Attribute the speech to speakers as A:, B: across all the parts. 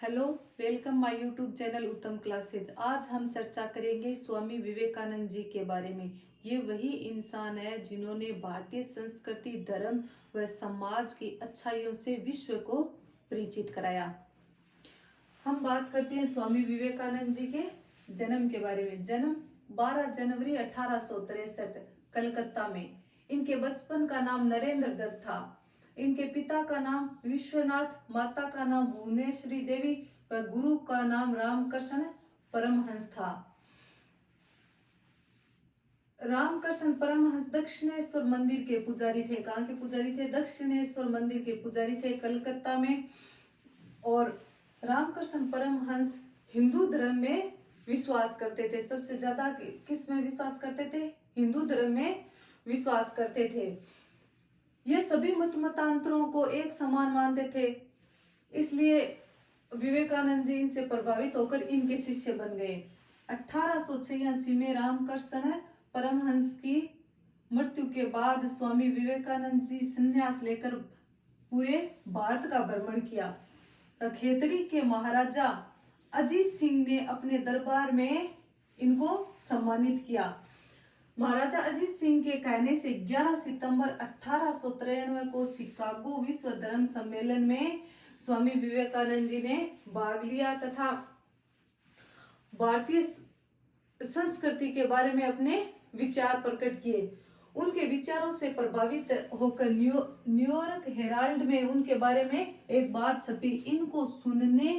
A: Hello, welcome my YouTube channel उत्तम classes. आज हम चर्चा करेंगे स्वामी विवेकानंद जी के बारे में। ये वही इंसान है जिन्होंने भारतीय संस्कृति, धर्म व समाज की अच्छाइयों से विश्व को परिचित कराया। हम बात करते हैं स्वामी विवेकानंद जी के जन्म के बारे में। जन्म 12 जनवरी 1863 कलकत्ता में। इनके बचपन का नाम नरेंद्र दत्त था। इनके पिता का नाम विश्वनाथ, माता का नाम भुवनेश्वरी देवी व गुरु का नाम रामकृष्ण परमहंस था। रामकृष्ण परमहंस दक्षिणेश्वर मंदिर के पुजारी थे। कहाँ के पुजारी थे? दक्षिणेश्वर मंदिर के पुजारी थे कलकत्ता में। और रामकृष्ण परमहंस हिंदू धर्म में विश्वास करते थे। सबसे ज्यादा किस में विश्वास करते थे? हिंदू धर्म में विश्वास करते थे। ये सभी मतांतरों को एक समान मानते थे, इसलिए विवेकानंद जी इनसे प्रभावित होकर इनके शिष्य बन गए। 1886 में रामकृष्ण परमहंस की मृत्यु के बाद स्वामी विवेकानंद जी संन्यास लेकर पूरे भारत का भ्रमण किया। खेतड़ी के महाराजा अजीत सिंह ने अपने दरबार में इनको सम्मानित किया। महाराजा अजीत सिंह के कहने से 11 सितंबर 1893 को शिकागो विश्व धर्म सम्मेलन में स्वामी विवेकानंद जी ने भाग लिया तथा भारतीय संस्कृति के बारे में अपने विचार प्रकट किए। उनके विचारों से प्रभावित होकर न्यूयॉर्क हेराल्ड में उनके बारे में एक बात छपी। इनको सुनने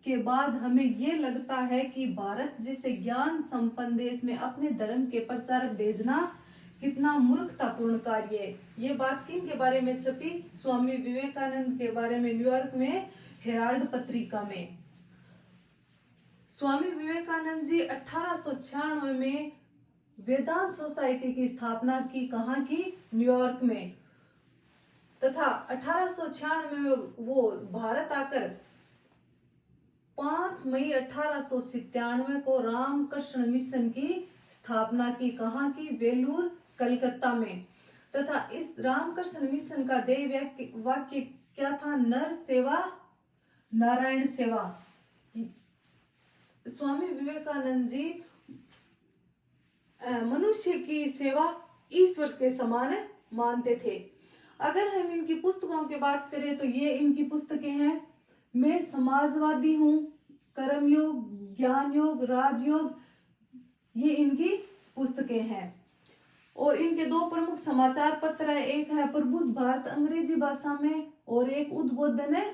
A: के बाद हमें ये लगता है कि भारत जैसे ज्ञान संपन्न देश में अपने धर्म के प्रचारक भेजना कितना मूर्खतापूर्ण कार्य है। ये बात किन के बारे में छपी? स्वामी विवेकानंद के बारे में न्यूयॉर्क में हेराल्ड पत्रिका में। स्वामी विवेकानंद जी 1896 में वेदांत सोसाइटी की स्थापना की। कहाँ की? न्यूयॉर्क में। तथा 1896 में वो भारत आकर 5 मई 1897 को रामकृष्ण मिशन की स्थापना की। कहाँ की? वेलूर, कलकत्ता में। तथा इस रामकृष्ण मिशन का ध्येय वाक्य क्या था? नर सेवा नारायण सेवा। स्वामी विवेकानंद जी मनुष्य की सेवा ईश्वर के समान मानते थे। अगर हम इनकी पुस्तकों की बात करें तो ये इनकी पुस्तकें हैं। मैं समाजवादी हूँ, कर्मयोग, ज्ञान योग, राजयोग, ये इनकी पुस्तकें हैं। और इनके दो प्रमुख समाचार पत्र है। एक है प्रबुद्ध भारत अंग्रेजी भाषा में और एक उद्बोधन है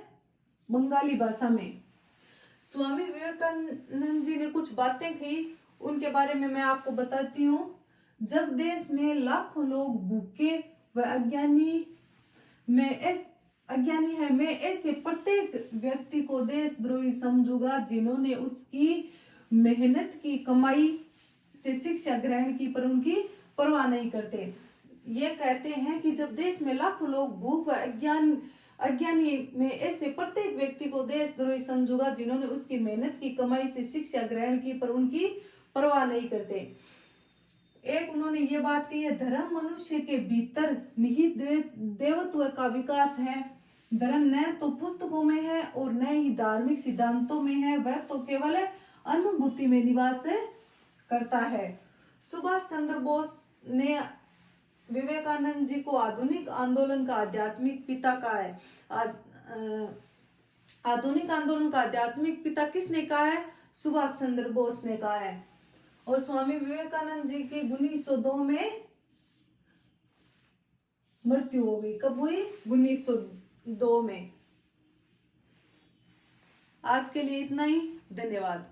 A: बंगाली भाषा में। स्वामी विवेकानंद जी ने कुछ बातें कही, उनके बारे में मैं आपको बताती हूँ। जब देश में लाखों लोग भूखे व अज्ञानी है, मैं ऐसे प्रत्येक व्यक्ति को देशद्रोही समझूंगा जिन्होंने उसकी मेहनत की कमाई से शिक्षा ग्रहण की पर उनकी परवाह नहीं करते। ये कहते हैं कि जब देश में लाखों लोग भूख व अज्ञानी में ऐसे प्रत्येक व्यक्ति को देशद्रोही समझूंगा जिन्होंने उसकी मेहनत की कमाई से शिक्षा ग्रहण की पर उनकी परवाह नहीं करते। एक उन्होंने ये बात कही है, धर्म मनुष्य के भीतर निहित देवत्व का विकास है। धर्म न तो पुस्तकों में है और न ही धार्मिक सिद्धांतों में है, वह तो केवल अनुभूति में निवास करता है। सुभाष चंद्र बोस ने विवेकानंद जी को आधुनिक आंदोलन का आध्यात्मिक पिता कहा है। आधुनिक आंदोलन का आध्यात्मिक पिता किसने कहा है? सुभाष चंद्र बोस ने कहा है। और स्वामी विवेकानंद जी की 1902 में मृत्यु हो गई। कब हुई? 1902 में। आज के लिए इतना ही। धन्यवाद।